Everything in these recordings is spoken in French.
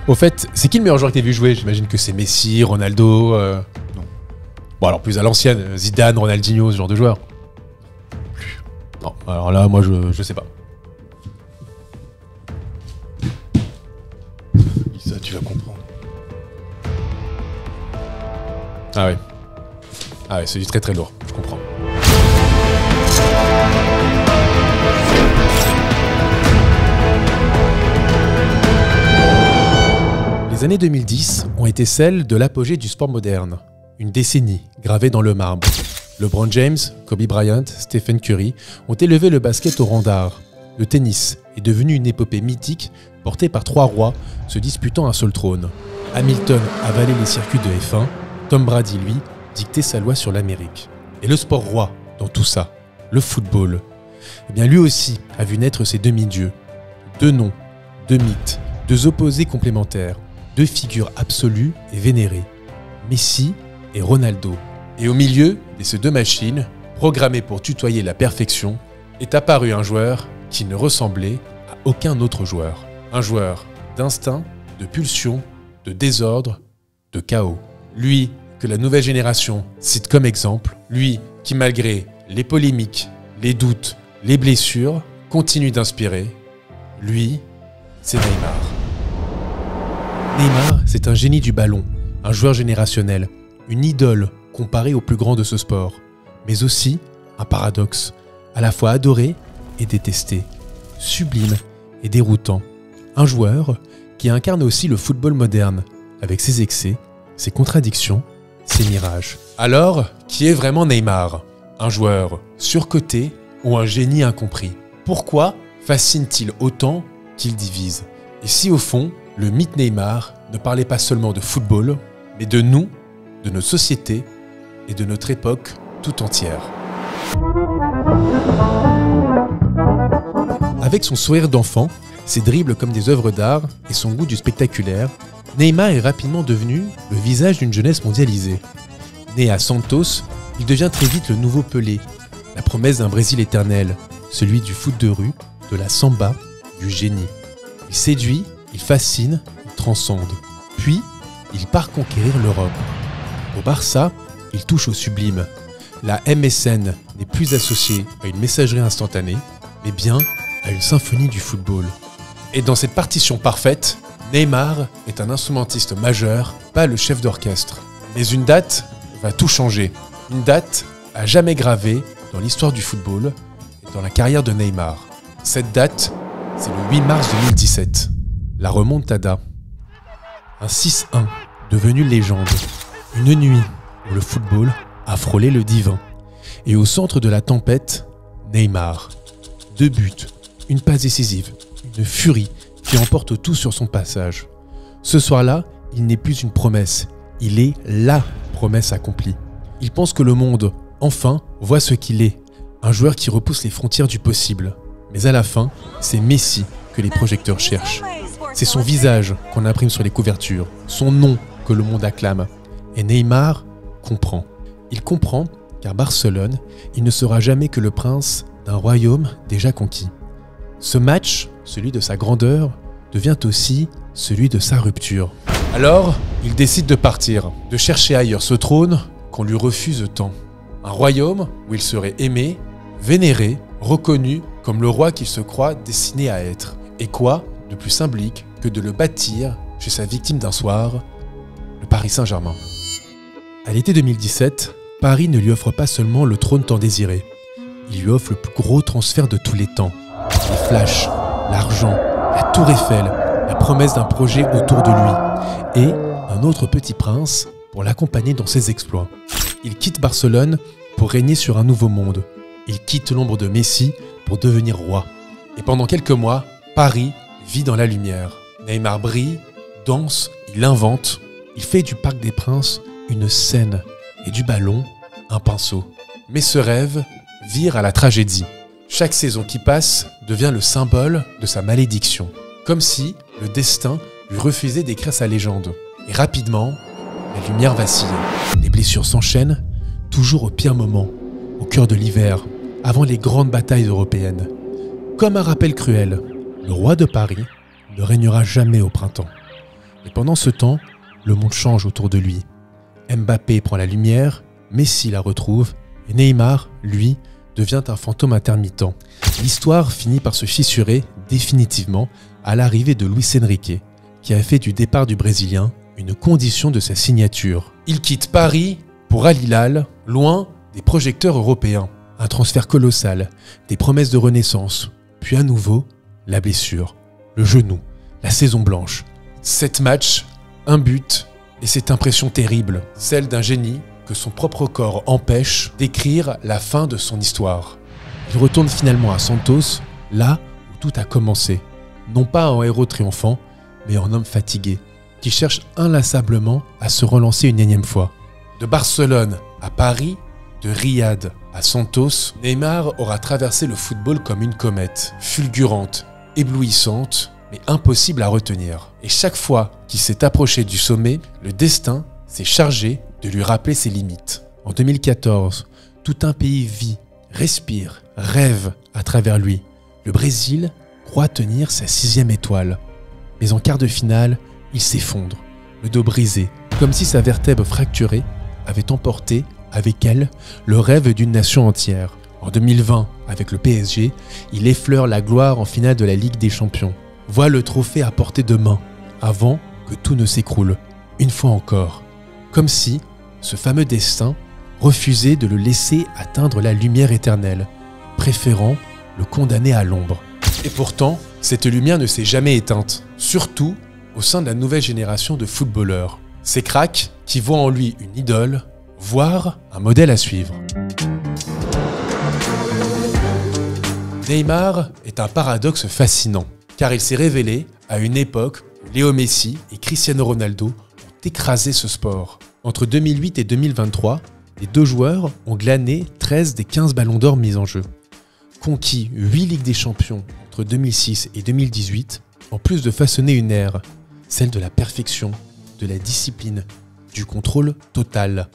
Au fait, c'est qui le meilleur joueur que t'as vu jouer? J'imagine que c'est Messi, Ronaldo... Non. Bon, alors plus à l'ancienne, Zidane, Ronaldinho, ce genre de joueur. Plus. Non, alors là, moi, je sais pas. Ça, tu vas comprendre. Ah ouais. Ah ouais, c'est du très très lourd, je comprends. Les années 2010 ont été celles de l'apogée du sport moderne. Une décennie gravée dans le marbre. LeBron James, Kobe Bryant, Stephen Curry ont élevé le basket au rang d'art. Le tennis est devenu une épopée mythique portée par 3 rois se disputant un seul trône. Hamilton avalait les circuits de F1, Tom Brady, lui, dictait sa loi sur l'Amérique. Et le sport roi dans tout ça, le football, eh bien lui aussi a vu naître ses demi-dieux. 2 noms, 2 mythes, 2 opposés complémentaires, 2 figures absolues et vénérées, Messi et Ronaldo. Et au milieu de ces 2 machines, programmées pour tutoyer la perfection, est apparu un joueur qui ne ressemblait à aucun autre joueur. Un joueur d'instinct, de pulsion, de désordre, de chaos. Lui que la nouvelle génération cite comme exemple, lui qui malgré les polémiques, les doutes, les blessures, continue d'inspirer. Lui, c'est Neymar. Neymar, c'est un génie du ballon, un joueur générationnel, une idole comparée aux plus grands de ce sport, mais aussi un paradoxe, à la fois adoré et détesté, sublime et déroutant. Un joueur qui incarne aussi le football moderne, avec ses excès, ses contradictions, ses mirages. Alors, qui est vraiment Neymar? Un joueur surcoté ou un génie incompris? Pourquoi fascine-t-il autant qu'il divise? Et si au fond, le mythe Neymar ne parlait pas seulement de football, mais de nous, de notre société et de notre époque tout entière. Avec son sourire d'enfant, ses dribbles comme des œuvres d'art et son goût du spectaculaire, Neymar est rapidement devenu le visage d'une jeunesse mondialisée. Né à Santos, il devient très vite le nouveau Pelé, la promesse d'un Brésil éternel, celui du foot de rue, de la samba, du génie. Il séduit, il fascine, il transcende. Puis, il part conquérir l'Europe. Au Barça, il touche au sublime. La MSN n'est plus associée à une messagerie instantanée, mais bien à une symphonie du football. Et dans cette partition parfaite, Neymar est un instrumentiste majeur, pas le chef d'orchestre. Mais une date va tout changer. Une date à jamais gravée dans l'histoire du football et dans la carrière de Neymar. Cette date, c'est le 8 mars 2017. La remontada. Un 6-1, devenu légende. Une nuit où le football a frôlé le divin. Et au centre de la tempête, Neymar. 2 buts, une passe décisive, une furie qui emporte tout sur son passage. Ce soir-là, il n'est plus une promesse, il est LA promesse accomplie. Il pense que le monde, enfin, voit ce qu'il est, un joueur qui repousse les frontières du possible. Mais à la fin, c'est Messi que les projecteurs cherchent. C'est son visage qu'on imprime sur les couvertures, son nom que le monde acclame. Et Neymar comprend. Il comprend qu'à Barcelone, il ne sera jamais que le prince d'un royaume déjà conquis. Ce match, celui de sa grandeur, devient aussi celui de sa rupture. Alors, il décide de partir, de chercher ailleurs ce trône qu'on lui refuse tant. Un royaume où il serait aimé, vénéré, reconnu comme le roi qu'il se croit destiné à être. Et quoi de plus symbolique que de le bâtir chez sa victime d'un soir, le Paris Saint-Germain. À l'été 2017, Paris ne lui offre pas seulement le trône tant désiré. Il lui offre le plus gros transfert de tous les temps. Les flashs, l'argent, la tour Eiffel, la promesse d'un projet autour de lui. Et un autre petit prince pour l'accompagner dans ses exploits. Il quitte Barcelone pour régner sur un nouveau monde. Il quitte l'ombre de Messi pour devenir roi. Et pendant quelques mois, Paris vit dans la lumière. Neymar brille, danse, il invente. Il fait du Parc des Princes une scène et du ballon un pinceau. Mais ce rêve vire à la tragédie. Chaque saison qui passe devient le symbole de sa malédiction. Comme si le destin lui refusait d'écrire sa légende. Et rapidement, la lumière vacille. Les blessures s'enchaînent, toujours au pire moment, au cœur de l'hiver, avant les grandes batailles européennes. Comme un rappel cruel, le roi de Paris ne régnera jamais au printemps. Et pendant ce temps, le monde change autour de lui. Mbappé prend la lumière, Messi la retrouve, et Neymar, lui, devient un fantôme intermittent. L'histoire finit par se fissurer définitivement à l'arrivée de Luis Enrique, qui a fait du départ du Brésilien une condition de sa signature. Il quitte Paris pour Al Hilal, loin des projecteurs européens. Un transfert colossal, des promesses de renaissance, puis à nouveau, la blessure, le genou, la saison blanche. 7 matchs, un but, et cette impression terrible, celle d'un génie que son propre corps empêche d'écrire la fin de son histoire. Il retourne finalement à Santos, là où tout a commencé. Non pas en héros triomphant, mais en homme fatigué, qui cherche inlassablement à se relancer une énième fois. De Barcelone à Paris, de Riyad à Santos, Neymar aura traversé le football comme une comète, fulgurante, éblouissante, mais impossible à retenir. Et chaque fois qu'il s'est approché du sommet, le destin s'est chargé de lui rappeler ses limites. En 2014, tout un pays vit, respire, rêve à travers lui. Le Brésil croit tenir sa 6e étoile. Mais en quart de finale, il s'effondre, le dos brisé, comme si sa vertèbre fracturée avait emporté avec elle le rêve d'une nation entière. En 2020, avec le PSG, il effleure la gloire en finale de la Ligue des Champions. Voit le trophée à portée de main, avant que tout ne s'écroule, une fois encore. Comme si ce fameux destin refusait de le laisser atteindre la lumière éternelle, préférant le condamner à l'ombre. Et pourtant, cette lumière ne s'est jamais éteinte, surtout au sein de la nouvelle génération de footballeurs. Ces cracks qui voient en lui une idole, voire un modèle à suivre. Neymar est un paradoxe fascinant, car il s'est révélé à une époque où Léo Messi et Cristiano Ronaldo ont écrasé ce sport. Entre 2008 et 2023, les deux joueurs ont glané 13 des 15 ballons d'or mis en jeu, conquis 8 Ligues des Champions entre 2006 et 2018, en plus de façonner une ère, celle de la perfection, de la discipline, du contrôle total.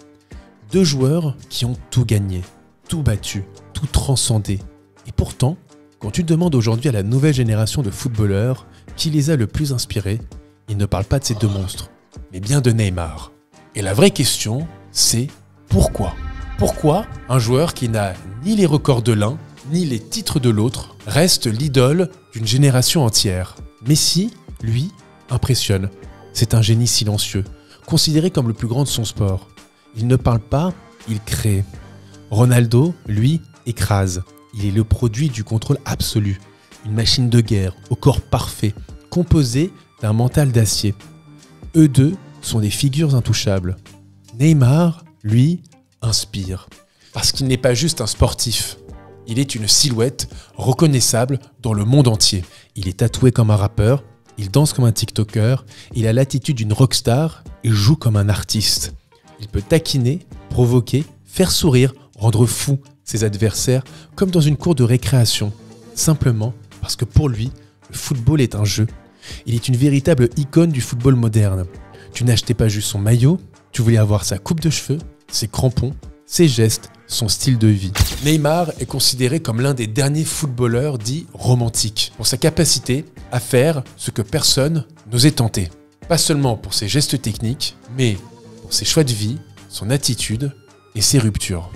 Deux joueurs qui ont tout gagné, tout battu, tout transcendé. Et pourtant, quand tu demandes aujourd'hui à la nouvelle génération de footballeurs qui les a le plus inspirés, ils ne parlent pas de ces deux monstres, mais bien de Neymar. Et la vraie question, c'est pourquoi ? Pourquoi un joueur qui n'a ni les records de l'un, ni les titres de l'autre, reste l'idole d'une génération entière ? Messi, lui, impressionne. C'est un génie silencieux, considéré comme le plus grand de son sport. Il ne parle pas, il crée. Ronaldo, lui, écrase. Il est le produit du contrôle absolu. Une machine de guerre, au corps parfait, composée d'un mental d'acier. Eux deux sont des figures intouchables. Neymar, lui, inspire. Parce qu'il n'est pas juste un sportif. Il est une silhouette reconnaissable dans le monde entier. Il est tatoué comme un rappeur, il danse comme un TikToker, il a l'attitude d'une rockstar et joue comme un artiste. Il peut taquiner, provoquer, faire sourire, rendre fou ses adversaires comme dans une cour de récréation. Simplement parce que pour lui, le football est un jeu. Il est une véritable icône du football moderne. Tu n'achetais pas juste son maillot, tu voulais avoir sa coupe de cheveux, ses crampons, ses gestes, son style de vie. Neymar est considéré comme l'un des derniers footballeurs dits romantiques, pour sa capacité à faire ce que personne n'osait tenter. Pas seulement pour ses gestes techniques, mais pour ses choix de vie, son attitude et ses ruptures.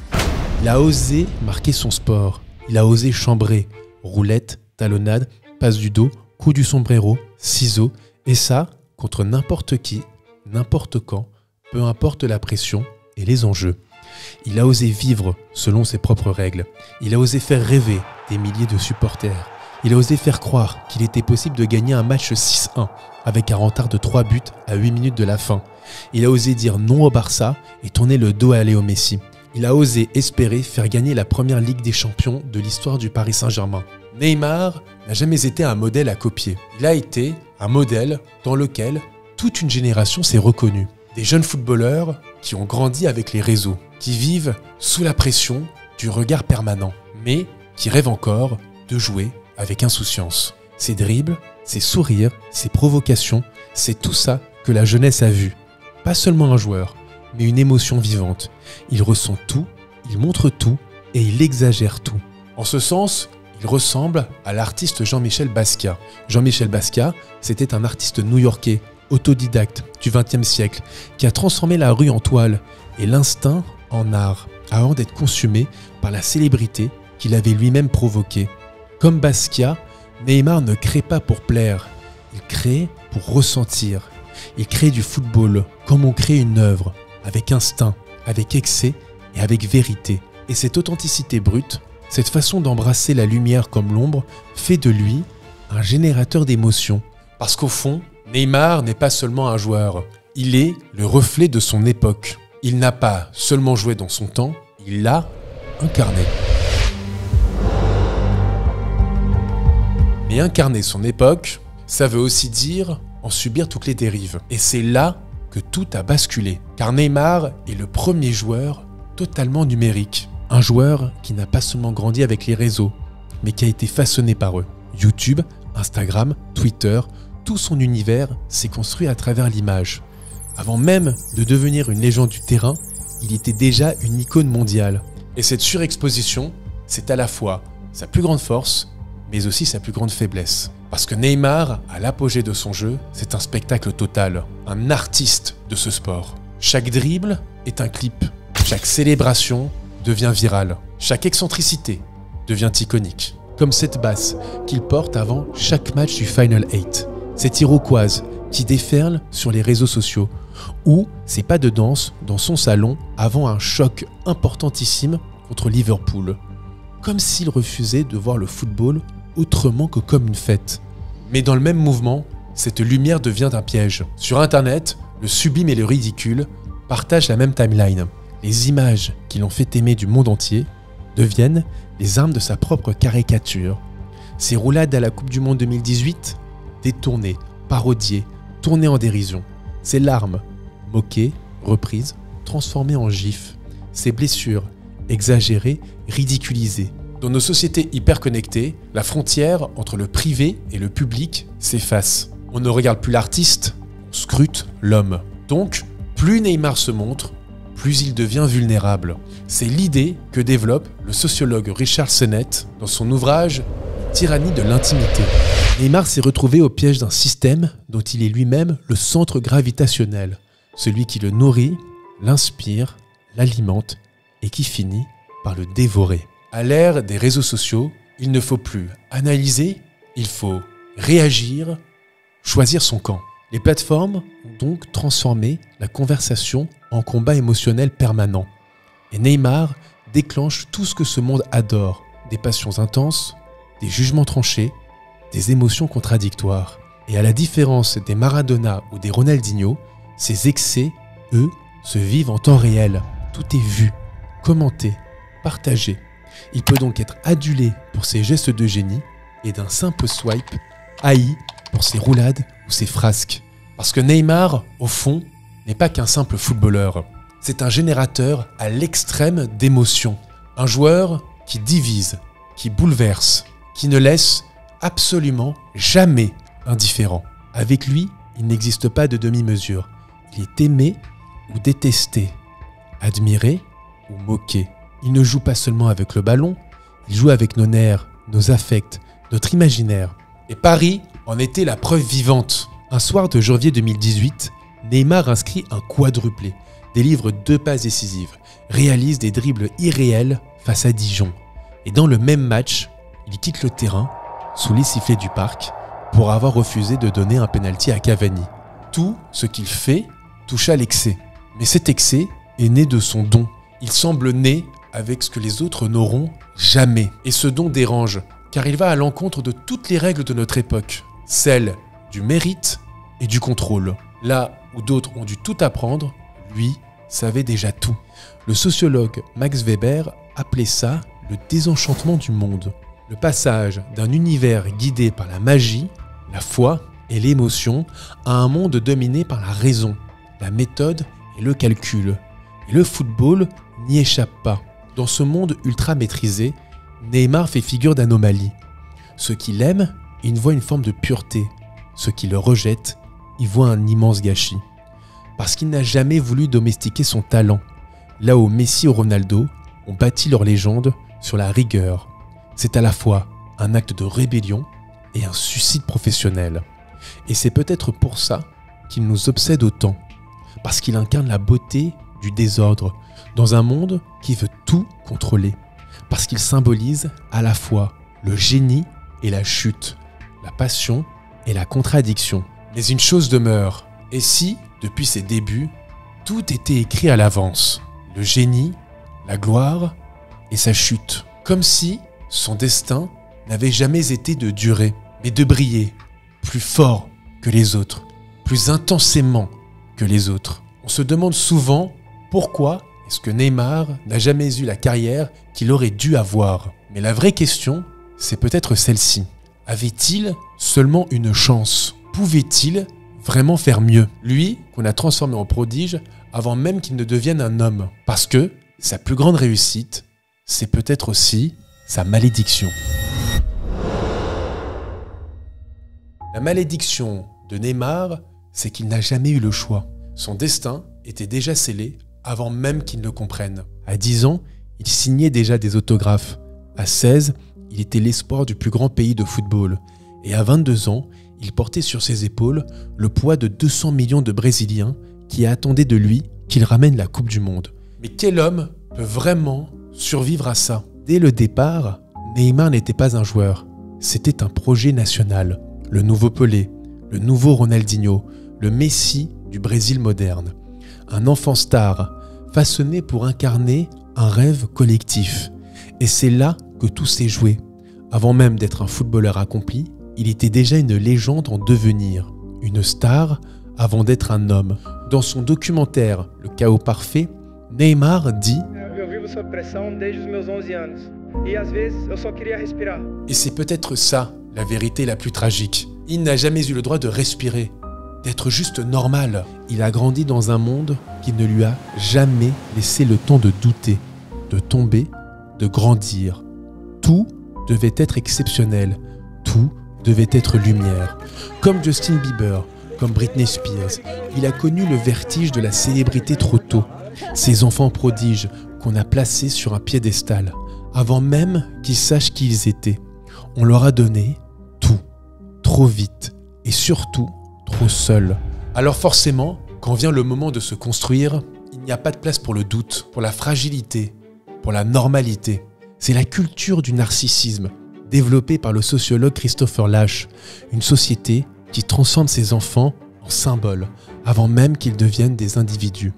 Il a osé marquer son sport, il a osé chambrer, roulette, talonnade, passe du dos, coup du sombrero, ciseaux, et ça contre n'importe qui, n'importe quand, peu importe la pression et les enjeux. Il a osé vivre selon ses propres règles. Il a osé faire rêver des milliers de supporters. Il a osé faire croire qu'il était possible de gagner un match 6-1 avec un retard de 3 buts à 8 minutes de la fin. Il a osé dire non au Barça et tourner le dos à Léo Messi. Il a osé espérer faire gagner la première Ligue des Champions de l'histoire du Paris Saint-Germain. Neymar n'a jamais été un modèle à copier. Il a été un modèle dans lequel toute une génération s'est reconnue. Des jeunes footballeurs qui ont grandi avec les réseaux, qui vivent sous la pression du regard permanent, mais qui rêvent encore de jouer avec insouciance. Ses dribbles, ses sourires, ses provocations, c'est tout ça que la jeunesse a vu. Pas seulement un joueur, mais une émotion vivante. Il ressent tout, il montre tout et il exagère tout. En ce sens, il ressemble à l'artiste Jean-Michel Basquiat. Jean-Michel Basquiat, c'était un artiste new-yorkais, autodidacte du XXe siècle qui a transformé la rue en toile et l'instinct en art avant d'être consumé par la célébrité qu'il avait lui-même provoquée. Comme Basquiat, Neymar ne crée pas pour plaire, il crée pour ressentir. Il crée du football comme on crée une œuvre, avec instinct, avec excès et avec vérité. Et cette authenticité brute, cette façon d'embrasser la lumière comme l'ombre, fait de lui un générateur d'émotions. Parce qu'au fond, Neymar n'est pas seulement un joueur, il est le reflet de son époque. Il n'a pas seulement joué dans son temps, il l'a incarné. Mais incarner son époque, ça veut aussi dire en subir toutes les dérives. Et c'est là que tout a basculé. Car Neymar est le premier joueur totalement numérique. Un joueur qui n'a pas seulement grandi avec les réseaux, mais qui a été façonné par eux. YouTube, Instagram, Twitter, tout son univers s'est construit à travers l'image. Avant même de devenir une légende du terrain, il était déjà une icône mondiale. Et cette surexposition, c'est à la fois sa plus grande force, mais aussi sa plus grande faiblesse. Parce que Neymar, à l'apogée de son jeu, c'est un spectacle total, un artiste de ce sport. Chaque dribble est un clip, chaque célébration devient virale, chaque excentricité devient iconique. Comme cette basse qu'il porte avant chaque match du Final 8, cette iroquoise qui déferle sur les réseaux sociaux, ou ses pas de danse dans son salon avant un choc importantissime contre Liverpool. Comme s'il refusait de voir le football autrement que comme une fête. Mais dans le même mouvement, cette lumière devient un piège. Sur Internet, le sublime et le ridicule partagent la même timeline. Les images qui l'ont fait aimer du monde entier deviennent les armes de sa propre caricature. Ses roulades à la Coupe du Monde 2018, détournées, parodiées, tournées en dérision. Ses larmes, moquées, reprises, transformées en gifs. Ses blessures, exagérées, ridiculisées. Dans nos sociétés hyper connectées, la frontière entre le privé et le public s'efface. On ne regarde plus l'artiste, on scrute l'homme. Donc, plus Neymar se montre, plus il devient vulnérable. C'est l'idée que développe le sociologue Richard Sennett dans son ouvrage « Tyrannie de l'intimité ». Neymar s'est retrouvé au piège d'un système dont il est lui-même le centre gravitationnel, celui qui le nourrit, l'inspire, l'alimente et qui finit par le dévorer. À l'ère des réseaux sociaux, il ne faut plus analyser, il faut réagir, choisir son camp. Les plateformes ont donc transformé la conversation en combat émotionnel permanent. Et Neymar déclenche tout ce que ce monde adore, des passions intenses, des jugements tranchés, des émotions contradictoires. Et à la différence des Maradona ou des Ronaldinho, ces excès, eux, se vivent en temps réel. Tout est vu, commenté, partagé. Il peut donc être adulé pour ses gestes de génie et d'un simple swipe, haï pour ses roulades ou ses frasques. Parce que Neymar, au fond, n'est pas qu'un simple footballeur. C'est un générateur à l'extrême d'émotions. Un joueur qui divise, qui bouleverse, qui ne laisse absolument jamais indifférent. Avec lui, il n'existe pas de demi-mesure. Il est aimé ou détesté, admiré ou moqué. Il ne joue pas seulement avec le ballon, il joue avec nos nerfs, nos affects, notre imaginaire. Et Paris en était la preuve vivante. Un soir de janvier 2018, Neymar inscrit un quadruplé, délivre 2 passes décisives, réalise des dribbles irréels face à Dijon. Et dans le même match, il quitte le terrain, sous les sifflets du parc, pour avoir refusé de donner un pénalty à Cavani. Tout ce qu'il fait touche à l'excès. Mais cet excès est né de son don. Il semble né avec ce que les autres n'auront jamais. Et ce don dérange, car il va à l'encontre de toutes les règles de notre époque, celles du mérite et du contrôle. Là où d'autres ont dû tout apprendre, lui savait déjà tout. Le sociologue Max Weber appelait ça le désenchantement du monde. Le passage d'un univers guidé par la magie, la foi et l'émotion à un monde dominé par la raison, la méthode et le calcul. Et le football n'y échappe pas. Dans ce monde ultra maîtrisé, Neymar fait figure d'anomalie. Ceux qui l'aiment, ils voient une forme de pureté. Ceux qui le rejettent, ils voient un immense gâchis. Parce qu'il n'a jamais voulu domestiquer son talent, là où Messi ou Ronaldo ont bâti leur légende sur la rigueur. C'est à la fois un acte de rébellion et un suicide professionnel. Et c'est peut-être pour ça qu'il nous obsède autant. Parce qu'il incarne la beauté du désordre, dans un monde qui veut tout contrôler. Parce qu'il symbolise à la fois le génie et la chute, la passion et la contradiction. Mais une chose demeure, et si, depuis ses débuts, tout était écrit à l'avance, le génie, la gloire et sa chute. Comme si son destin n'avait jamais été de durer, mais de briller plus fort que les autres, plus intensément que les autres. On se demande souvent pourquoi est-ce que Neymar n'a jamais eu la carrière qu'il aurait dû avoir. Mais la vraie question, c'est peut-être celle-ci. Avait-il seulement une chance? Pouvait-il vraiment faire mieux? Lui, qu'on a transformé en prodige avant même qu'il ne devienne un homme. Parce que sa plus grande réussite, c'est peut-être aussi sa malédiction. La malédiction de Neymar, c'est qu'il n'a jamais eu le choix. Son destin était déjà scellé avant même qu'il ne le comprenne. À 10 ans, il signait déjà des autographes. À 16, il était l'espoir du plus grand pays de football. Et à 22 ans, il portait sur ses épaules le poids de 200 millions de Brésiliens qui attendaient de lui qu'il ramène la Coupe du Monde. Mais quel homme peut vraiment survivre à ça? Dès le départ, Neymar n'était pas un joueur. C'était un projet national. Le nouveau Pelé, le nouveau Ronaldinho, le Messi du Brésil moderne. Un enfant star, façonné pour incarner un rêve collectif. Et c'est là que tout s'est joué. Avant même d'être un footballeur accompli, il était déjà une légende en devenir. Une star avant d'être un homme. Dans son documentaire « Le chaos parfait », Neymar dit « Et c'est peut-être ça, la vérité la plus tragique. Il n'a jamais eu le droit de respirer, d'être juste normal. Il a grandi dans un monde qui ne lui a jamais laissé le temps de douter, de tomber, de grandir. Tout devait être exceptionnel, tout devait être lumière. Comme Justin Bieber, comme Britney Spears, il a connu le vertige de la célébrité trop tôt. Ces enfants prodiges qu'on a placés sur un piédestal, avant même qu'ils sachent qui ils étaient. On leur a donné tout, trop vite, et surtout trop seul. Alors forcément, quand vient le moment de se construire, il n'y a pas de place pour le doute, pour la fragilité, pour la normalité. C'est la culture du narcissisme, développée par le sociologue Christopher Lasch, une société qui transforme ses enfants en symboles, avant même qu'ils deviennent des individus.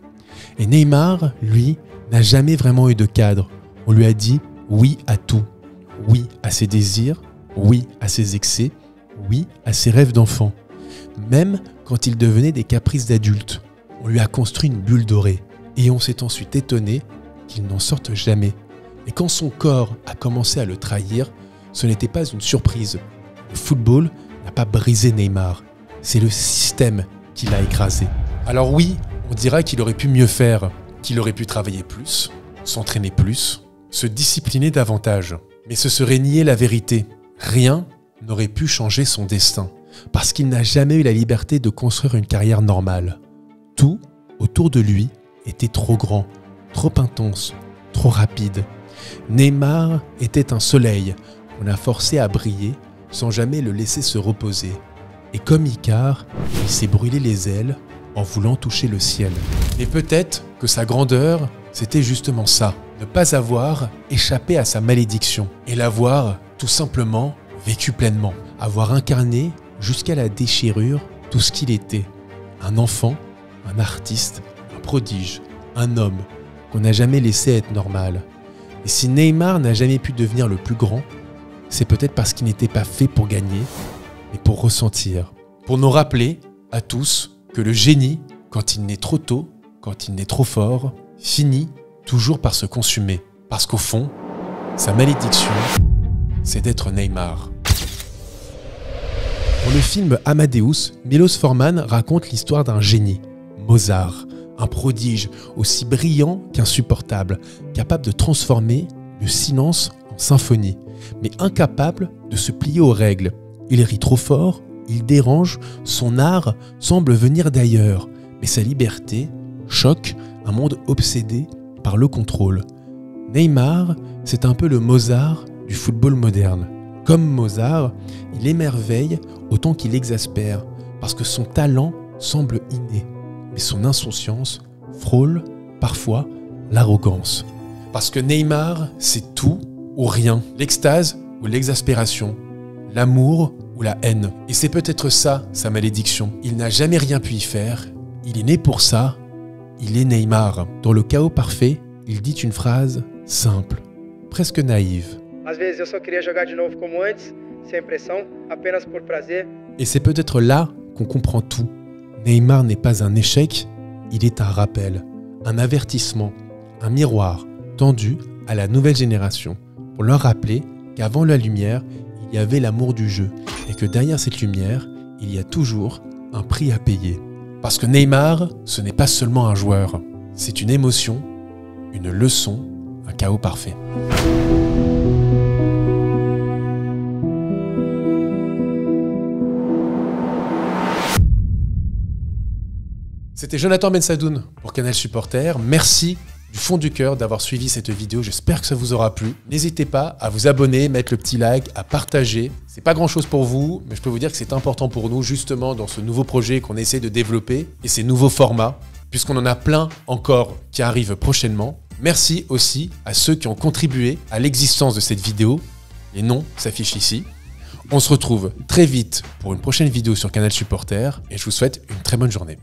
Et Neymar, lui, n'a jamais vraiment eu de cadre. On lui a dit oui à tout. Oui à ses désirs, oui à ses excès, oui à ses rêves d'enfant. Même quand il devenait des caprices d'adultes, on lui a construit une bulle dorée. Et on s'est ensuite étonné qu'il n'en sorte jamais. Et quand son corps a commencé à le trahir, ce n'était pas une surprise. Le football n'a pas brisé Neymar. C'est le système qui l'a écrasé. Alors oui, on dira qu'il aurait pu mieux faire, qu'il aurait pu travailler plus, s'entraîner plus, se discipliner davantage. Mais ce serait nier la vérité. Rien n'aurait pu changer son destin, parce qu'il n'a jamais eu la liberté de construire une carrière normale. Tout, autour de lui, était trop grand, trop intense, trop rapide. Neymar était un soleil qu'on a forcé à briller sans jamais le laisser se reposer. Et comme Icare, il s'est brûlé les ailes en voulant toucher le ciel. Mais peut-être que sa grandeur, c'était justement ça, ne pas avoir échappé à sa malédiction et l'avoir tout simplement vécu pleinement, avoir incarné jusqu'à la déchirure tout ce qu'il était. Un enfant, un artiste, un prodige, un homme qu'on n'a jamais laissé être normal. Et si Neymar n'a jamais pu devenir le plus grand, c'est peut-être parce qu'il n'était pas fait pour gagner, mais pour ressentir. Pour nous rappeler, à tous, que le génie, quand il naît trop tôt, quand il naît trop fort, finit toujours par se consumer. Parce qu'au fond, sa malédiction, c'est d'être Neymar. Pour le film Amadeus, Milos Forman raconte l'histoire d'un génie, Mozart, un prodige aussi brillant qu'insupportable, capable de transformer le silence en symphonie, mais incapable de se plier aux règles. Il rit trop fort, il dérange, son art semble venir d'ailleurs, mais sa liberté choque un monde obsédé par le contrôle. Neymar, c'est un peu le Mozart du football moderne. Comme Mozart, il émerveille autant qu'il exaspère, parce que son talent semble inné, mais son insouciance frôle parfois l'arrogance. Parce que Neymar, c'est tout ou rien, l'extase ou l'exaspération, l'amour ou la haine. Et c'est peut-être ça, sa malédiction. Il n'a jamais rien pu y faire, il est né pour ça, il est Neymar. Dans le chaos parfait, il dit une phrase simple, presque naïve. Às vezes eu só queria jogar de novo como antes, sem pressão, apenas por prazer. Et c'est peut-être là qu'on comprend tout. Neymar n'est pas un échec, il est un rappel, un avertissement, un miroir tendu à la nouvelle génération pour leur rappeler qu'avant la lumière, il y avait l'amour du jeu et que derrière cette lumière, il y a toujours un prix à payer. Parce que Neymar, ce n'est pas seulement un joueur, c'est une émotion, une leçon, un chaos parfait. C'était Jonathan Bensadoun pour Canal Supporter. Merci du fond du cœur d'avoir suivi cette vidéo. J'espère que ça vous aura plu. N'hésitez pas à vous abonner, mettre le petit like, à partager. C'est pas grand chose pour vous, mais je peux vous dire que c'est important pour nous justement dans ce nouveau projet qu'on essaie de développer et ces nouveaux formats, puisqu'on en a plein encore qui arrivent prochainement. Merci aussi à ceux qui ont contribué à l'existence de cette vidéo. Les noms s'affichent ici. On se retrouve très vite pour une prochaine vidéo sur Canal Supporter et je vous souhaite une très bonne journée.